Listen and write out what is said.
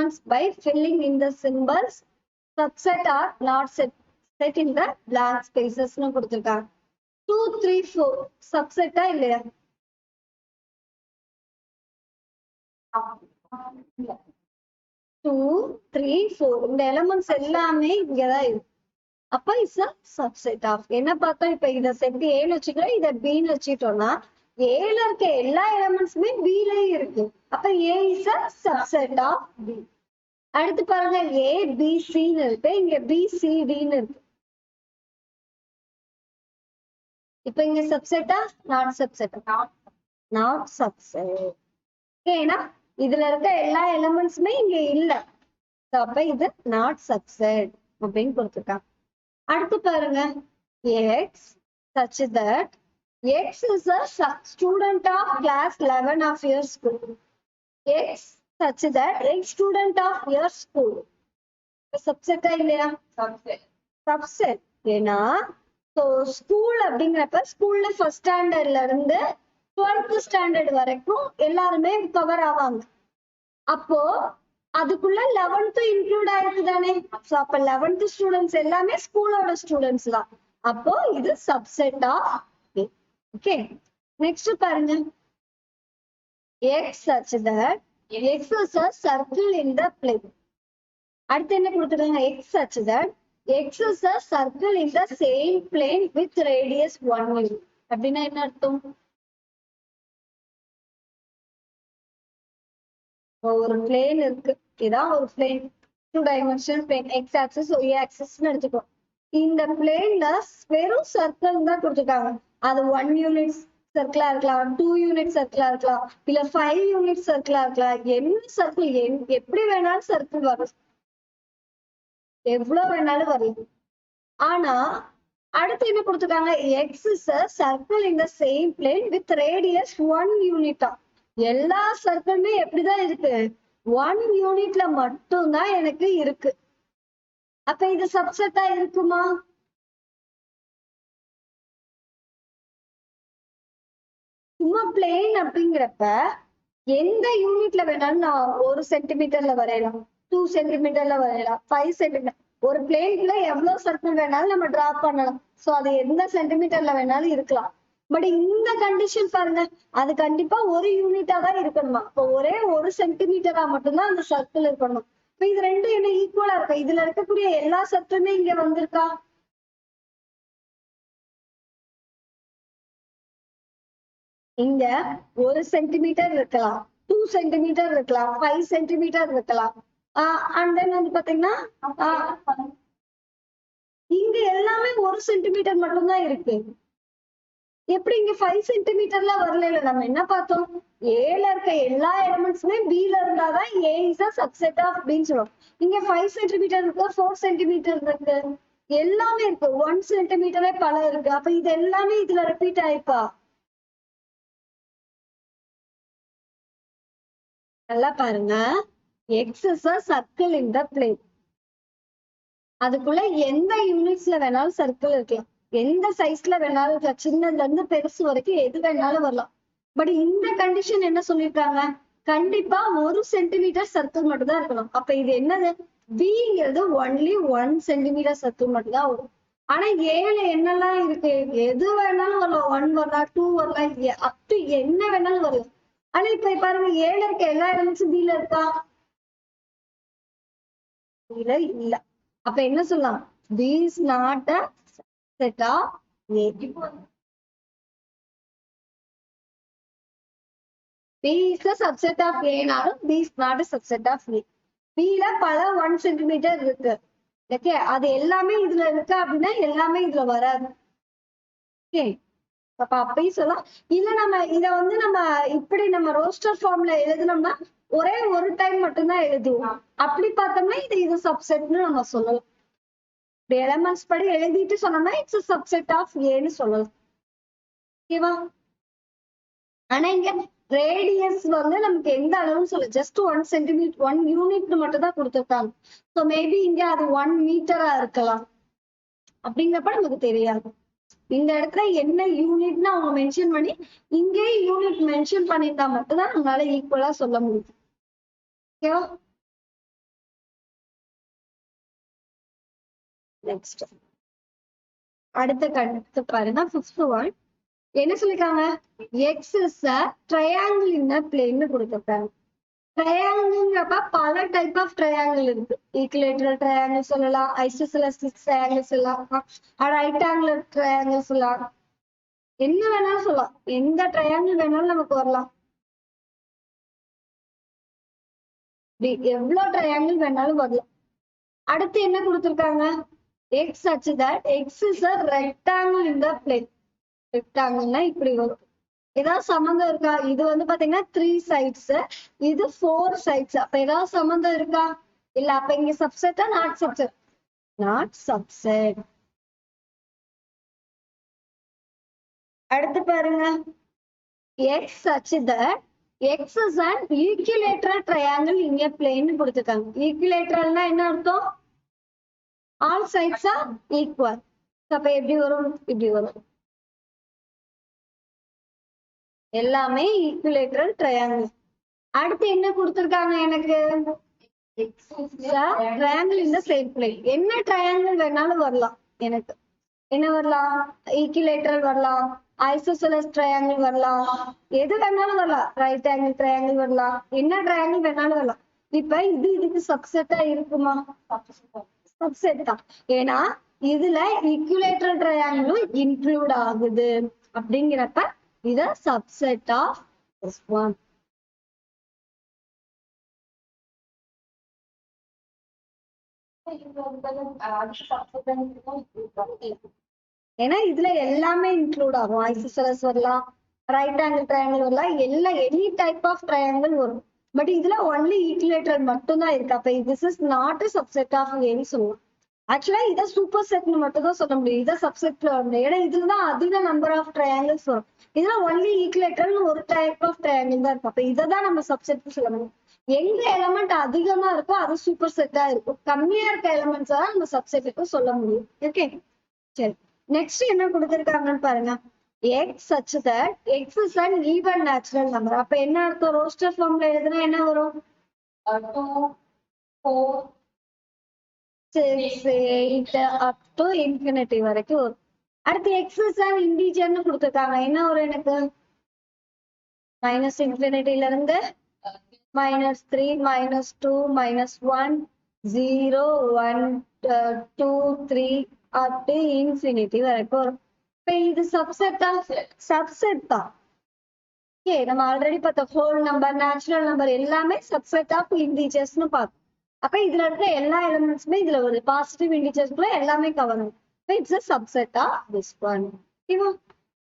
elements by filling in the symbols. Subset are not set in the blank spaces னு கொடுத்திருக்காங்க. 2, 3, 4 subset இல்லையா? 2, 3, 4 இந்த elements எல்லாமே இங்கதான் இருக்கு. அப்ப இட்ஸ் a subset of. என்ன பார்த்தோம், இப்ப இத செட் ஏன்னு வச்சுக்கிறோம், இத பின்னு வச்சுட்டோம்னா ஏல இருக்க எல்லா எலிமெண்ட்ஸுமே பிலயும் இருக்கு. அப்ப ஏ is a subset of B. அடுத்து பாருங்க, ஏ பி சின்னு இருக்கு, இங்க பி சி டின்னு இருக்கு. இப்ப இங்க சப்செட்டா நாட் சப்செட்? Not subset. ஏன்னா இதுல இருக்க எல்லா எலிமெண்ட்ஸுமே இங்க இல்ல. அப்ப இது நாட் சப்செட் அப்படின்னு கொடுத்துருக்காங்க. அடுத்து பாருங்க, x such that x is a student of class 11 of your school. x such that x student of your school. subset இல்லையா? subset. ஏன்னா so school அப்படிங்கிறப்ப ஸ்கூல்ல ஃபர்ஸ்ட் ஸ்டாண்டர்ட்ல இருந்து 12th ஸ்டாண்டர்ட் வரைக்கும் எல்லாருமே கவர் ஆவாங்க. அப்போ அதுக்குள்ள 11th இன்க்ளூட் ஆயிருக்கு தானே. அப்ப 11th ஸ்டூடெண்ட்ஸ் எல்லாமே ஸ்கூலோட ஸ்டூடெண்ட்ஸ் தான். அப்போ இது subset of A. Okay, next பாருங்க, x such that x is a circle in the plane. அடுத்து என்ன கொடுத்துருக்காங்க, x such that x is a circle in the same plane with radius 1 unit. அப்படின்னா என்ன அர்த்தம்? ஒரு பிளேன் இருக்கு, இதான் ஒரு plane, 2 dimensional plane, x axis y axis எடுத்துக்கோ. இந்த பிளேன்ல வெறும் சர்க்கிள் தான் கொடுத்துருக்காங்க. அது 1 யூனிட் சர்க்கிளா இருக்கலாம், 2 யூனிட் சர்க்கிளா இருக்கலாம், இல்ல 5 யூனிட் சர்க்கிளா இருக்கலாம். என்ன சர்க்கிள், எப்படி வேணாலும் சர்க்கிள் வரும், எவ்வளவு வேணாலும் வரலாம். ஆனா அடுத்து என்ன கொடுத்துருக்காங்க, x is a circle in the same plane with radius 1 unit. எல்லா சர்க்கிளுமே எப்படிதான் இருக்கு, 1 யூனிட்ல மட்டும்தான் எனக்கு இருக்கு. அப்ப இது சப்செட்டா இருக்குமா? சும்மா பிளேன் அப்படிங்கிறப்ப எந்த யூனிட்ல வேணாலும் நான் 1 சென்டிமீட்டர்ல வரையலாம், 2 சென்டிமீட்டர்ல வரையலாம், 5 சென்டிமீட்டர். ஒரு பிளேன்ல எவ்வளவு சர்க்கிள் வேணாலும் நம்ம டிரா பண்ணலாம். சோ அது எந்த சென்டிமீட்டர்ல வேணாலும் இருக்கலாம். பட் இந்த கண்டிஷன் பாருங்க, அது கண்டிப்பா 1 யூனிட்டா தான் இருக்கணுமா. இப்போ ஒரே 1 சென்டிமீட்டரா மட்டும்தான் அந்த சர்க்கிள் இருக்கணும். இப்ப இது ரெண்டும் என்ன ஈக்குவலா இருக்கு, இதுல இருக்கக்கூடிய எல்லா சர்க்கிளுமே இங்க வந்திருக்கா? இங்க 1 சென்டிமீட்டர் இருக்கலாம், 2 சென்டிமீட்டர் இருக்கலாம், 5 சென்டிமீட்டர் இருக்கலாம். அண்ட் தென் வந்து பாத்தீங்கன்னா இங்க எல்லாமே 1 சென்டிமீட்டர் மட்டும்தான் இருக்கு. எப்படி இங்க 5 சென்டிமீட்டர்ல வரல? நம்ம என்ன பார்த்தோம், ஏல இருக்க எல்லா எலிமெண்ட்ஸுமே பில இருந்தாதான் ஏ இஸ் a subset of பின்னு சொல்லுவோம். இங்க 5 சென்டிமீட்டர் இருக்கு, 4 சென்டிமீட்டர் இருக்கு, எல்லாமே இருக்கு, 1 சென்டிமீட்டரே பல இருக்கு. அப்ப இது எல்லாமே இதுல ரிப்பீட் ஆயிப்பா. நல்லா பாருங்க, x is a circle in the plane. அதுக்குள்ள எந்த யூனிட்ஸ்ல வேணாலும் சர்க்கிள் இருக்கலாம், எந்த சைஸ்ல வேணாலும் இருக்கலாம், சின்னதுல இருந்து பெருசு வரைக்கும் எது வேணாலும் வரலாம். பட் இந்த கண்டிஷன் என்ன சொல்லிருக்காங்க, கண்டிப்பா 1 சென்டிமீட்டர் சர்க்கிள் மட்டும் தான் இருக்கணும். அப்ப இது என்னது, பிங்கிறது ஒன்லி 1 சென்டிமீட்டர் சர்க்கிள் மட்டும் தான் வரும். ஆனா ஏல என்னெல்லாம் இருக்கு, எது வேணாலும் வரலாம், 1 வரலாம், 2 வரலாம், அப் டு என்ன வேணாலும் வரலாம். ஆனா இப்ப பாருங்க, ஏல இருக்க எல்லா எலிமெண்ட்ஸும் பில இருக்கா? இல்ல. அப்ப என்ன சொல்லலாம், B is not a set of A. B is a subset of A நாலும் B is not a subset of A. B ல பல 1 சென்டிமீட்டர் இருக்கு. ஓகே, அது எல்லாமே இதுல இருக்கு அப்படின்னா எல்லாமே இதுல வராது. ஓகே, அப்ப அப்பயும் சொல்லலாம். இல்ல நம்ம இத வந்து நம்ம இப்படி நம்ம ரோஸ்டர் ஃபார்ம்ல எழுதுனோம்னா ஒரே ஒரு டைம் மட்டும்தான் எழுதுவோம். அப்படி பார்த்தோம்னா இது சப்செட்னு நம்ம சொல்லலாம். எலிமெண்ட்ஸ் படி எழுதிட்டு சொன்னோம்னா இட்ஸ் சப்செட் ஆஃப் ஏன்னு சொல்லலாம். ஓகேவா? ஆனா இங்க ரேடியஸ் வந்து நமக்கு எந்த அளவுன்னு சொல்ல, ஜஸ்ட் 1 சென்டிமீட்டர் 1 யூனிட் மட்டும் தான் கொடுத்துருக்காங்க. ஸோ மேபி இங்க அது 1 மீட்டரா இருக்கலாம். அப்படிங்கிறப்ப நமக்கு தெரியாது. இந்த இடத்துல என்ன யூனிட்னு அவங்க மென்ஷன் பண்ணி இங்கே யூனிட் மென்ஷன் பண்ணிட்டா மட்டும்தான் நம்மளால ஈக்குவலா சொல்ல முடியும். ஓகேவா? நெக்ஸ்ட் அடுத்த கருத்து பாருங்க. 5th one என்ன சொல்லிருக்காங்க? X is a triangle in a plane கொடுத்துருக்காங்க. ட்ரையாங்கிள்ங்கிறப்ப பல டைப் ஆஃப் ட்ரையாங்கிள் இருக்கு. ஈக்குலேட்டரல் ட்ரையாங்கிள் சொல்லலாம், ஐசோசெலஸ் ட்ரையாங்கிள் சொல்லலாம், ரைட் ஆங்குலர் ட்ரையாங்கிள் சொல்லலாம், என்ன வேணாலும் சொல்லலாம். எந்த ட்ரையாங்கிள் வேணாலும் நமக்கு வரலாம். எவ்வளவு ட்ரையாங்கிள் வேணாலும் வரலாம். அடுத்து என்ன கொடுத்திருக்காங்க? X such that x is a rectangle in the plane. ரெக்டாங்கிள்னா இப்படி வரும். ஏதாவது சம்பந்தம் இருக்கா? இது வந்து பாத்தீங்கன்னா 3 sides, இது 4 sides. அப்ப ஏதாவது சம்பந்தம் இருக்கா? இல்ல. அப்ப இங்க சப்செட்டா நாட் சப்செட்? Not subset. அடுத்து பாருங்க. x such that x is an equilateral triangle in a plane கொடுத்திருக்காங்க. ஈக்குலேட்டரல்னா என்ன அர்த்தம்? all sides are equal. அப்ப எப்படி வரும்? இப்படி வரும். எல்லாமே ஈக்குலேட்டரல் ட்ரையாங்கிள். அடுத்து என்ன கொடுத்திருக்காங்க எனக்கு? Triangle in the same plane. என்ன ட்ரையாங்கிள் வேணாலும் வரலாம். எனக்கு என்ன வரலாம்? ஈக்குலேட்டரல் வரலாம், ஐசோசெலஸ் ட்ரையாங்கிள் வரலாம், எது வேணாலும் வரலாம். ரைட் ஆங்கிள் ட்ரையாங்கிள் வரலாம், என்ன ட்ரையாங்கிள் வேணாலும் வரலாம். இப்ப இது இதுக்கு சப்செட்டா இருக்குமா? சப்செட் தான். ஏன்னா இதுல ஈக்குலேட்டரல் ட்ரையாங்கிளும் இன்க்ளூட் ஆகுது. அப்படிங்கிறப்ப இத சப்செட் ஆஃப் திஸ் ஒன். ஏன்னா இதுல எல்லாமே இன்க்ளூட் ஆகும். ஐசோசெலஸ் வரலாம், ரைட் ஆங்கிள் ட்ரையாங்கிள் வரலாம், எல்லா எனி டைப் ஆஃப் ட்ரையாங்கிள் வரும். பட் இதுல ஒன்லி ஈக்குலேட்டர் மட்டும் தான் இருக்கு. அப்ப this is not a subset of ஏன்னு சொல்லுவோம். ஆக்சுவலா இதை சூப்பர் செட்னு மட்டும் தான் சொல்ல முடியும். இதை சப்செட்ல வர முடியும். ஏன்னா இதுலதான் அதிக நம்பர் ஆஃப் ட்ரையாங்கிள்ஸ் வரும். இதுல ஒன்லி ஈக்குலேட்டர்னு ஒரு டைப் ஆஃப் ட்ரையாங்கிள் தான் இருக்கும். அப்ப இதை தான் நம்ம சப்செட்னு சொல்ல முடியும். எங்க எலமெண்ட் அதிகமா இருக்கோ அது சூப்பர் செட்டா இருக்கும். கம்மியா இருக்க எலமெண்ட்ஸ் தான் நம்ம சப்செட்டுக்கு சொல்ல முடியும். ஓகே, சரி. நெக்ஸ்ட் என்ன கொடுத்திருக்காங்கன்னு பாருங்க. x such that x is an even natural number. அப்ப என்ன அர்த்தம்? ரோஸ்டர் ஃபார்ம்ல எழுதுனா என்ன வரும்? 2 4 6 8 up to infinity வரைக்கும் வரும். அடுத்து x is an integer னு கொடுத்திருக்காங்க. என்ன வரும் எனக்கு? மைனஸ் இன்ஃபினிட்டில இருந்து -3 -2 -1 0 1 2 3 up to infinity வரைக்கும் வரும். இது சப்செட் தான். ஓகே, நம்ம ஆல்ரெடி பார்த்த ஹோல் நம்பர், நேச்சுரல் நம்பர் எல்லாமே சப்செட் ஆஃப் இன்டிஜர்ஸ்னு பார்த்தோம். அப்ப இதுல இருக்கிற எல்லா எலிமெண்ட்ஸுமே இதுல வருது. பாசிட்டிவ் இன்டிஜர்ஸ்க்குள்ள எல்லாமே கவர் ஆகும். It's a subset of this one. ஓகேவா?